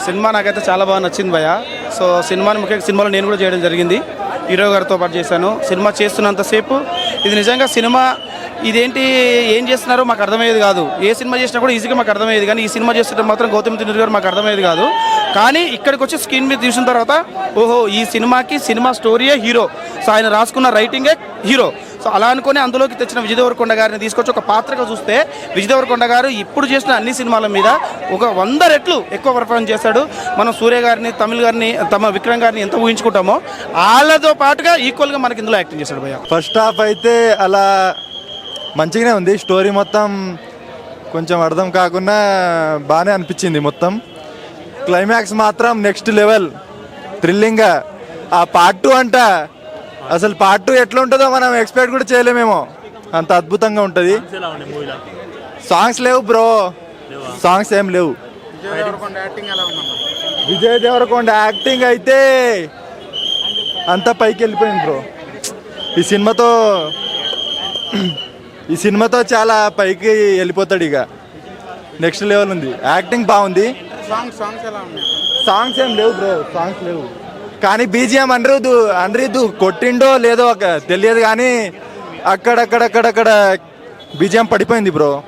Cinema నాకైతే చాలా బాగా నచ్చింది భయ్య. సో సినిమాని ముఖ్యంగా సినిమాలో నేను కూడా చేయడం జరిగింది, హీరో గారితో పాటు చేశాను. సినిమా చేస్తున్నంతసేపు ఇది నిజంగా సినిమా ఇదేంటి ఏం చేస్తున్నారో మాకు అర్థమయ్యేది కాదు. ఏ సినిమా చేసినా కూడా ఈజీగా మాకు అర్థమయ్యేది, కానీ ఈ సినిమా చేస్తుంటే మాత్రం గౌతమ్ తిన్నూరి గారు మాకు అర్థమయ్యేది కాదు. కానీ ఇక్కడికి వచ్చి స్క్రీన్ మీద చూసిన తర్వాత ఓహో ఈ సినిమాకి సినిమా స్టోరీయే హీరో, సో ఆయన రాసుకున్న రైటింగే హీరో. సో అలా అనుకుని అందులోకి తెచ్చిన విజయ్ దేవరకొండ గారిని తీసుకొచ్చి ఒక పాత్రగా చూస్తే విజయ్ దేవరకొండ గారు ఇప్పుడు చేసిన అన్ని సినిమాల మీద ఒక 100 రెట్లు ఎక్కువ పర్ఫార్మెన్స్ చేశాడు. మనం సూర్య గారిని, తమిళ్ గారిని, తమ విక్రమ్ గారిని ఎంత ఊహించుకుంటామో వాళ్ళతో పాటుగా ఈక్వల్గా మనకి ఇందులో యాక్టింగ్ చేశాడు భయ్య. ఫస్ట్ హాఫ్ అయితే అలా మంచిగానే ఉంది, స్టోరీ మొత్తం కొంచెం అర్థం కాకుండా బాగానే అనిపించింది. మొత్తం క్లైమాక్స్ మాత్రం నెక్స్ట్ లెవెల్ థ్రిల్లింగ్గా. ఆ పార్ట్ 2 అంట, అసలు పార్ట్ 2 ఎట్లా ఉంటుందో మనం ఎక్స్పెక్ట్ కూడా చేయలేమేమో, అంత అద్భుతంగా ఉంటుంది. సాంగ్స్ లేవు బ్రో, సాంగ్స్ ఏం లేవు. విజయ్ దేవరకొండ యాక్టింగ్ అయితే అంతా పైకి వెళ్ళిపోయింది బ్రో. ఈ సినిమాతో చాలా పైకి వెళ్ళిపోతాడు, ఇక నెక్స్ట్ లెవెల్ ఉంది. యాక్టింగ్ బాగుంది, సాంగ్స్ ఏం లేవు బ్రో, సాంగ్స్ లేవు. కానీ బీజిఎం అనిరుద్ధు కొట్టిండో లేదో తెలియదు, కానీ అక్కడక్కడ బీజిఎం పడిపోయింది బ్రో.